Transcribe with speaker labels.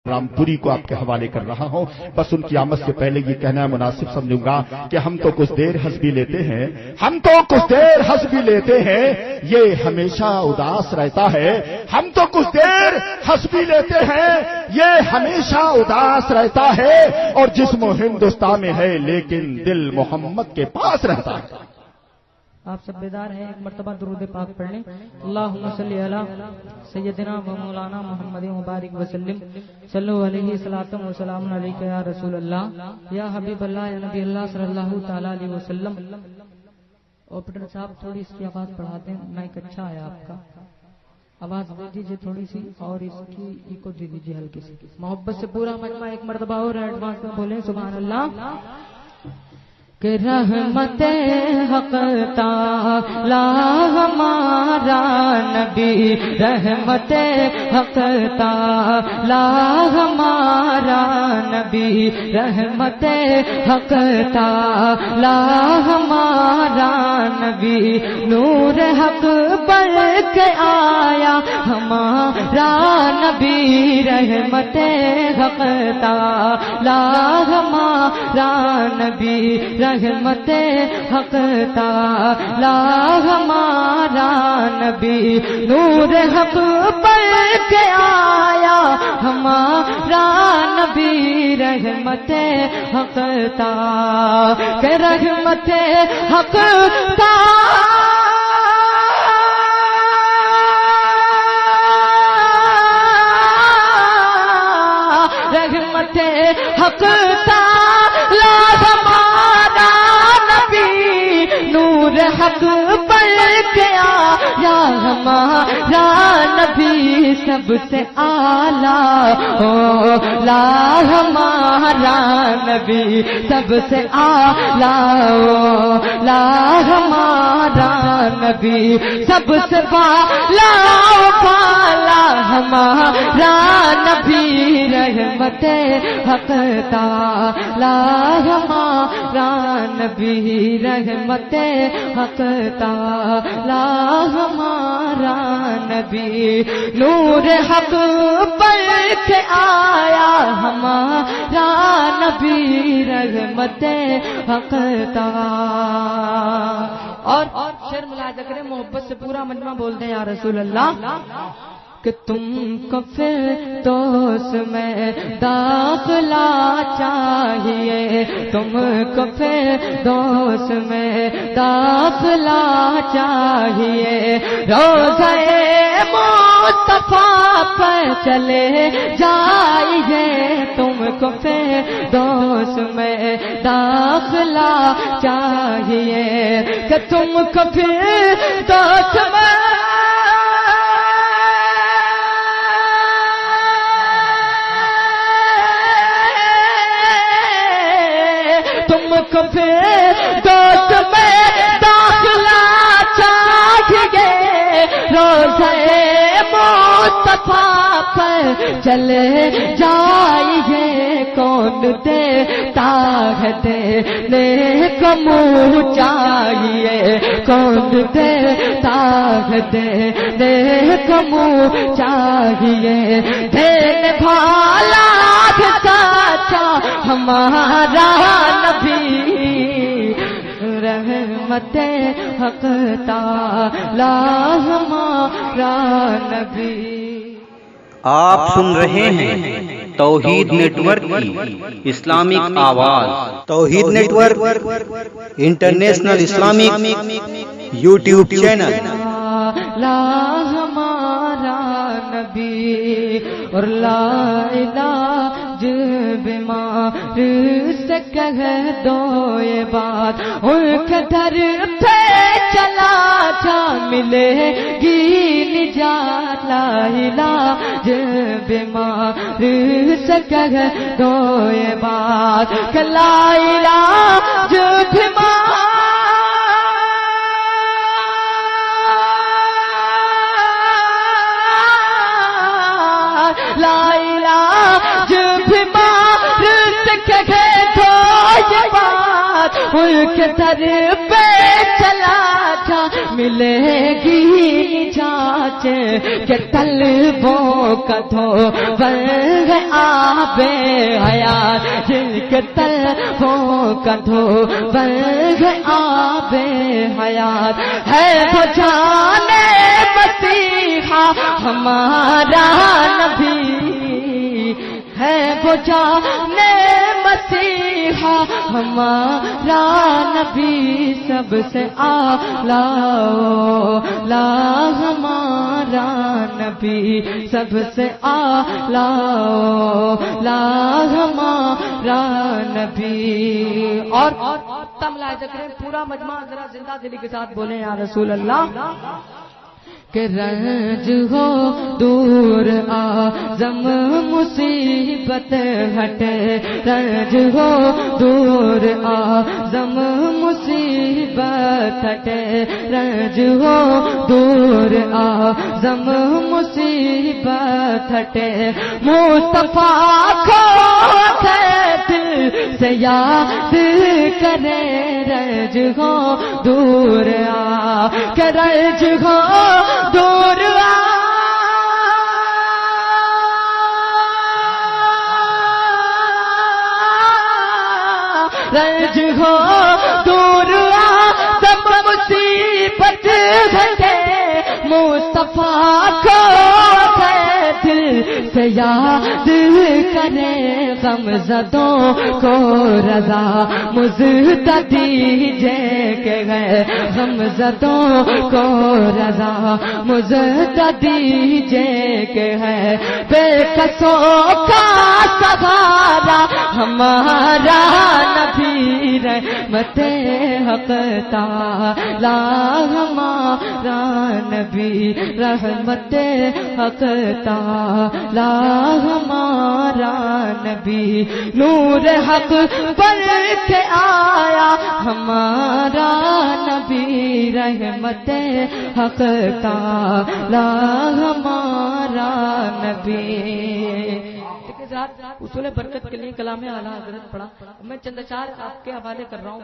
Speaker 1: رامپوری کو آپ کے حوالے کر رہا ہوں. بس ان کی آمد سے پہلے یہ کہنا مناسب سمجھوں گا کہ ہم تو کچھ دیر ہنس بھی لیتے ہیں, یہ ہمیشہ اداس رہتا ہے. ہم تو کچھ دیر ہنس بھی لیتے ہیں, یہ ہمیشہ اداس رہتا ہے, اور جسم ہندوستان میں ہے لیکن دل محمد کے پاس رہتا ہے.
Speaker 2: آپ سب بیدار ہیں, ایک مرتبہ درود پاک پڑھ لیں. اللہم صلی علی سیدنا و مولانا محمد مبارک وسلم صلو علیہ الصلوۃ والسلام علیک یا رسول اللہ یا حبیب اللہ یا نبی اللہ صلی اللہ تعالی علیہ وسلم. آپریٹر صاحب تھوڑی اس کی آواز بڑھاتے ہیں, مائک اچھا ہے آپ کا, آواز دے دیجیے تھوڑی سی, اور اس کی ایکو دے دیجیے ہلکی سی. محبت سے پورا مجمع ایک مرتبہ اور ایڈوانس میں بولیں سبحان اللہ. کہ رحمت حق تعالی ہمارا نبی, رحمت حق تعالی ہمارا نبی, رحمت حق تعالی ہمارا نبی, نور حق بڑھ کے آیا ہمارا نبی, رحمت حق تعالی ہمارا نبی, رحمت حق تعالی ہمارا نبی, نور حق بڑھ کے آیا ہمارا نبی, رحمت حق تعالی, کہ رحمت حق تعالی رحمت حق تعالی ہمارا نبی, نور حق بڑھ کے آیا ہمارا نبی, سب سے اعلیٰ اولا ہمارا نبی, سب سے اعلیٰ اولا ہمارا نبی, سب سے بالا ہمارا نبی, رحمت حق تعالی ہمارا نبی, رحمت حق تعالی ہمارا نبی, نور حق بڑھ کے آیا ہمارا نبی, رحمت حق تعالی. اور شعر ملاحظہ کریں, محبت سے پورا مجمع بول دیں یا رسول اللہ. کہ تم کو فردوس میں داخلہ چاہیے, تم کو فردوس میں داخلہ چاہیے, روضہ مصطفیٰ پر چلے جائیے, تم کو فردوس میں داخلہ چاہیے, کہ تم کو فردوس میں کو فردوس میں داخلہ چاہیے, روضہ مصطفیٰ پر چلے جائیے, کون دیتا ہے دینے کو منہ چاہیے, کون دیتا ہے دینے کو منہ چاہیے, دینے والا سچا ہمارا نبی, رحمت حق تعالی ہمارا نبی.
Speaker 3: آپ سن رہے ہیں توحید نیٹ ورک کی اسلامک آواز. Tawheed network international Islamic YouTube channel.
Speaker 2: لا ہمارا نبی, اور لا علاج بیمار سے کہہ دو یہ بات, ان کے در پہ چلا جا ملے گی نجات, لا علاج بیمار سے کہہ دو یہ بات, کہ لا علاج بیمار لا علاج بیمار سے کہے تو یہ بات, ان کے در پہ چلا جا ملے گی نجات کہ طلبوں کا دھوبر آب حیات جن کے طلبوں کا دھوبر آب حیات ہے وہ جان مسیحا ہمارا نبی ہے وہ جان مسیحا ہمارا نبی سب سے اعلیٰ لا ہمارا نبی سب سے اعلیٰ لا ہمارا نبی اور تم لا ذکر پورا مجمع ذرا زندہ دلی کے ساتھ بولیں یا رسول اللہ کہ رنج ہو دور اعظم مصیبت ہٹے رنج ہو دور اعظم مصیبت ہٹے رنج ہو دور اعظم مصیبت ہٹے مصطفیٰ کو دل سے یاد کرے رنج ہو دور کہ رنج ہو دور رنج ہو دور سب مصیبت گھٹے مصطفیٰ کو دل سے یاد کرے غم زدوں کو رضا مزد دیجے کہ گئے غم زدوں کو رضا مزد دیجے کہ ہے بے کسوں کا سہارا ہمارا نبی رحمت حق تعالی ہمارا نبی رحمت حق تعالی ہمارا نبی نور حق بن کے آیا ہمارا نبی رحمت حق تعالی ہمارا نبی اصول برکت کے لیے کلام اعلیٰ حضرت پڑھا میں چند اشعار آپ کے حوالے کر رہا ہوں.